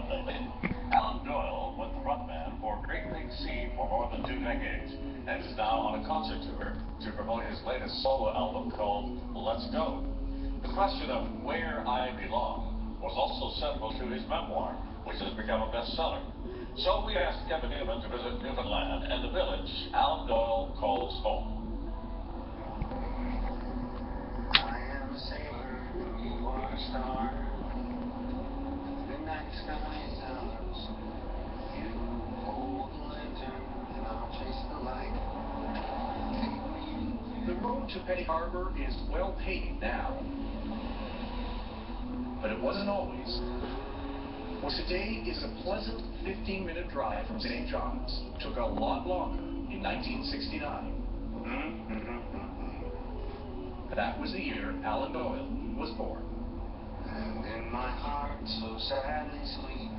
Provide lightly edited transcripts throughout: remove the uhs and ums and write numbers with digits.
Alan Doyle was the frontman for Great Big Sea for more than 2 decades and is now on a concert tour to promote his latest solo album called Let's Go. The question of where I belong was also central to his memoir, which has become a bestseller. So we asked Kevin Newman to visit Newfoundland and the village Alan Doyle calls home. I am a sailor, you are a star. Midnight sky is ours. You hold the lantern, and I'll chase the light. The road to Petty Harbor is well paved now. But it wasn't always. What today is a pleasant 15-minute drive from St. John's took a lot longer in 1969. That was the year Alan Doyle was born. And in my heart, so sadly sweet,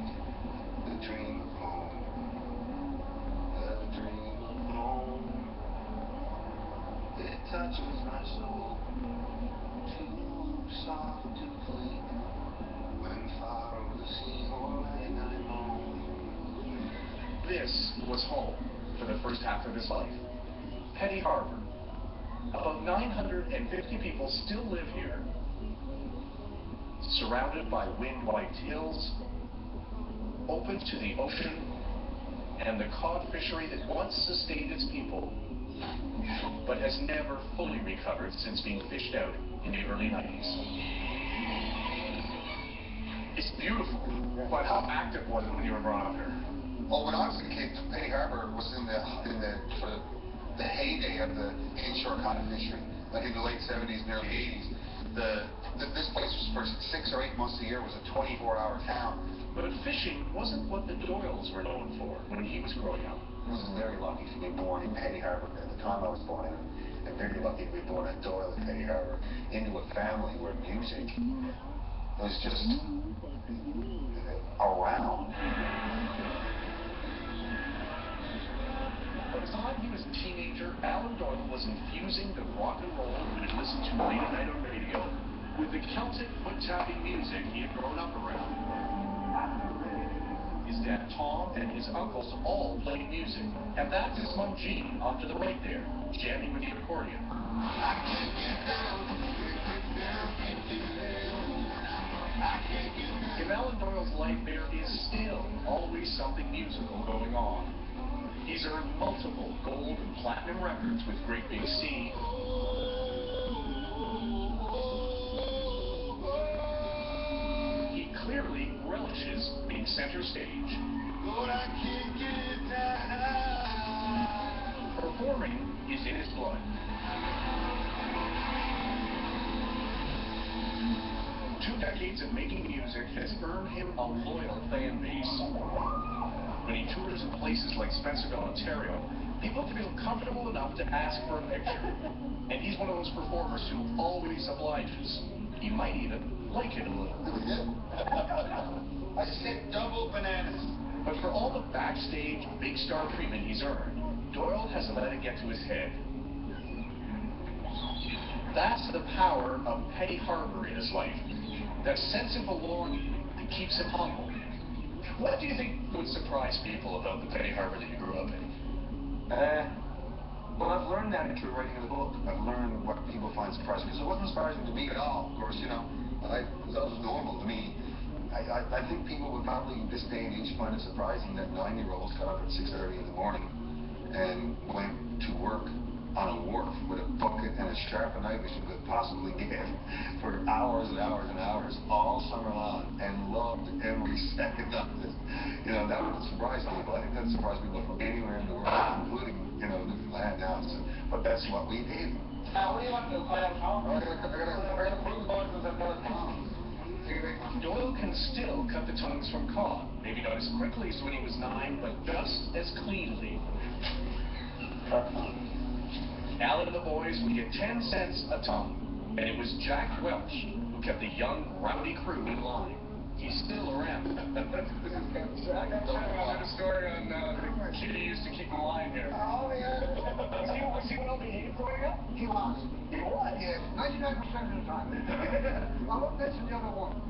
the dream of home, the dream of home. It touches my soul, too soft to flee. When far over the sea or when I'm home. This was home for the first half of his life. Petty Harbor. About 950 people still live here, surrounded by wind-wiped hills, open to the ocean, and the cod fishery that once sustained its people, but has never fully recovered since being fished out in the early 90s. It's beautiful, but how active was it when you were growing up here? Oh, when I was a kid, Petty Harbor was in the sort of the heyday of the inshore cod fishery, like in the late 70s and early 80s. This place was for 6 or 8 months a year was a 24-hour town. But fishing wasn't what the Doyles were known for when he was growing up. I was very lucky to be born in Petty Harbor at the time I was born, and very lucky to be born at Doyle in Petty Harbor, into a family where music was just around. By the time he was a teenager, Alan Doyle was infusing the rock and roll that he listened to late at night on radio with the Celtic foot-tapping music he had grown up around. His dad Tom and his uncles all played music, and that's his mom Jean off to the right there, jamming with the accordion. In Alan Doyle's life, there is still always something musical going on. He's earned multiple gold and platinum records with Great Big Sea. He clearly relishes being center stage. Performing is in his blood. 2 decades of making music has earned him a loyal fan base. When he tours in places like Spencerville, Ontario, people feel comfortable enough to ask for a picture. And he's one of those performers who always obliges. He might even like it a little. I said double bananas. But for all the backstage big star treatment he's earned, Doyle hasn't let it get to his head. That's the power of Petty Harbor in his life. That sense of belonging that keeps him humble. What do you think would surprise people about the Petty Harbor that you grew up in? Well, I've learned that through writing the book. I've learned what people find surprising, because it wasn't surprising to me at all. Of course, you know, that was normal to me. I think people would probably, this day and age, find it surprising that 9-year-olds got up at 6:30 in the morning and went to work on a wharf with a bucket and as sharp a knife as you could possibly get for hours and hours and hours all summer long and loved every second of it. You know, that would surprise people. I think that would surprise people from anywhere in the world, including, you know, Newfoundland now. So, but that's what we did. What do you want to play at home? I gotta prove voices I've got a tongue. Doyle can still cut the tongues from cod. Maybe not as quickly as when he was 9, but just as cleanly. Alan and the boys would get 10 cents a tongue, and it was Jack Welch who kept the young, rowdy crew in line. He's still around. I got a story on the kid who used to keep in line here. Oh, yeah. Was he well behaved growing up? He was. He was? Yeah, 99% of the time. I won't mention the other one.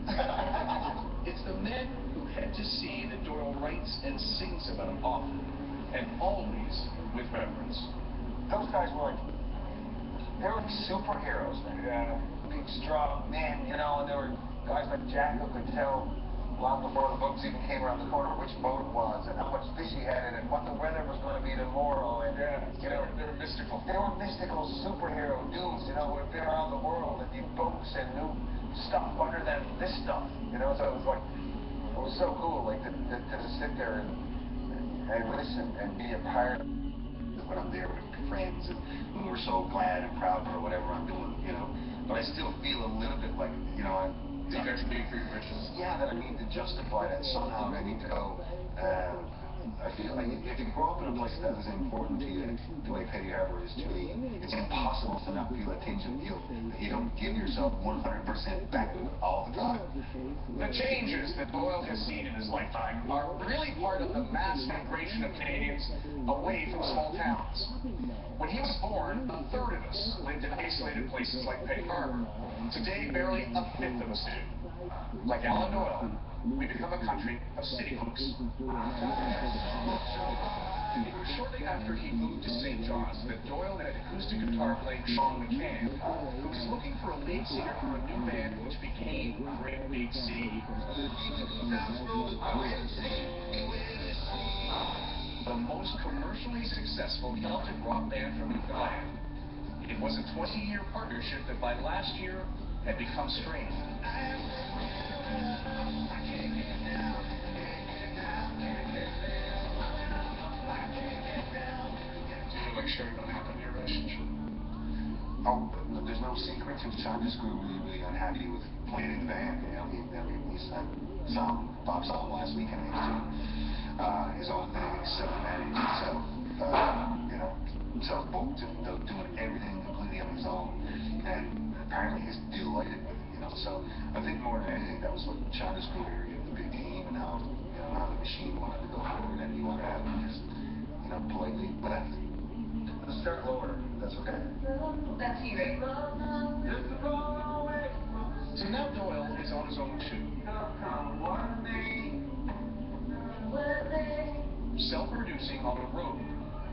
It's the men who head to sea that Doyle writes and sings about often, and always with reverence. Those guys were like, they were like superheroes, man. Yeah. Big, strong men, you know, and there were guys like Jack who could tell long before the books even came around the corner which boat it was and how much fish he had in it and what the weather was going to be tomorrow. And, you know, They were mystical. They were mystical superhero dudes, you know, who had been around the world and knew boats and knew stuff other than this stuff, you know. So it was like, it was so cool, like, to sit there and listen and be a part of it. When I'm there with friends and when we're so glad and proud for whatever I'm doing, you know. But I still feel a little bit like, you know, You guys are being free riches. yeah, that I need to justify that somehow. I need to go. I feel like if you grow up in a place that is important to you, the way Petty Harbor is to me, it's impossible to not feel a tinge of guilt that you don't give yourself 100% back all the time. The changes that Doyle has seen in his lifetime are really part of the mass migration of Canadians away from small towns. When he was born, a third of us lived in isolated places like Petty Harbor. Today, barely a fifth of us do. Like Alan Doyle, we become a country of city folks. It was shortly after he moved to St. John's that Doyle met acoustic guitar playing Sean McCann, who was looking for a lead singer for a new band which became Great Big Sea. The most commercially successful Celtic rock band from Newfoundland. It was a 20-year partnership that by last year had become strained. Do you feel like sharing what happened in your relationship? Oh, there's no secret. Sean just grew really unhappy with playing in the band. You know, he saw Bob saw him last weekend. He was doing his own thing. He's self-managed, you know, self-booked, and doing everything completely on his own. And apparently he's delighted with it. You know, so I think more than anything, that was what Sean just grew weary of the big team and how how the machine wanted to go forward and he wanted to have him just politely left. Let's start lower. That's okay. That's you, right? So now Doyle is on his own too. Self-producing on the road.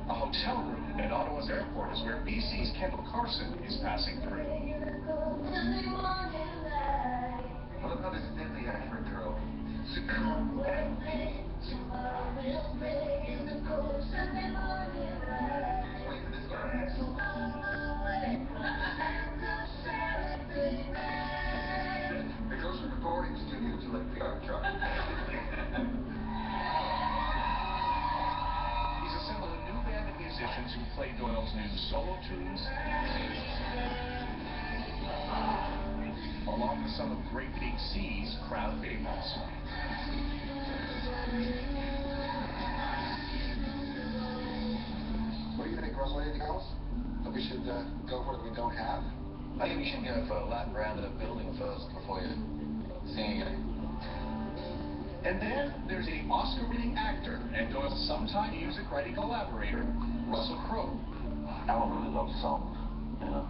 A hotel room at Ottawa's airport is where BC's Kendall Carson is passing through. I love how this thinly accurate girl. It goes from recording studio to like pickup truck. He's assembled a new band of musicians who play Doyle's new solo tunes, along with some of Great Big Sea's crowd favorites. What do you think, Russell? Anything else that we should go for that we don't have? I think we should go for a lap around the building first before you sing again. And then there's the Oscar-winning actor and Doyle's sometime music writing collaborator, Russell Crowe. Alan really loves the song, you know.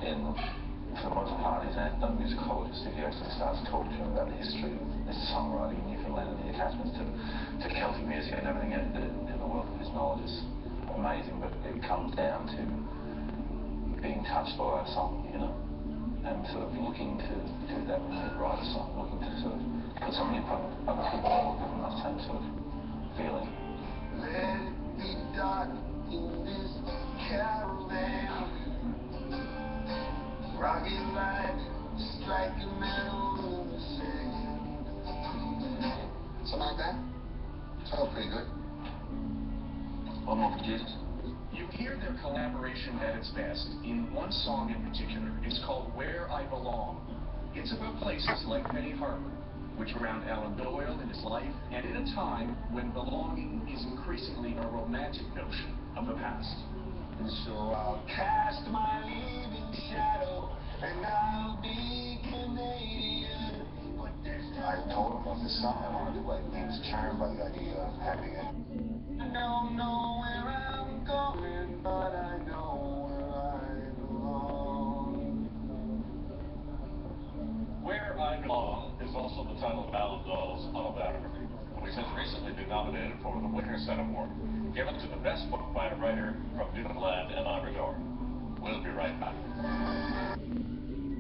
In for the most part, he's an ethnomusicologist. If he actually starts talking to him about the history of this songwriting in Newfoundland and the attachments to Celtic music and everything, in the wealth of his knowledge is amazing. But it comes down to being touched by a song, you know, and sort of looking to do that when you write a song, looking to sort of put something in front of other people that will give them that same sort of feeling. Let it be dark in this caravan. Rocket light, strike a metal in the sand. Something like that? Oh, pretty good. One more for Jesus. You hear their collaboration at its best in one song in particular. It's called Where I Belong. It's about places like Petty Harbor, which ground Alan Doyle in his life, and in a time when belonging is increasingly a romantic notion of the past. And so I'll cast my leaving shadow, and I'll be Canadian. But there's I told him about this song I wanted to write, and he was charmed by the idea of having it. I don't know where I'm going, but I know where I belong. Where I Long is also the title of Alan Doyle's autobiography, which has recently been nominated for the Winter Set Award, given to the best book by a writer from New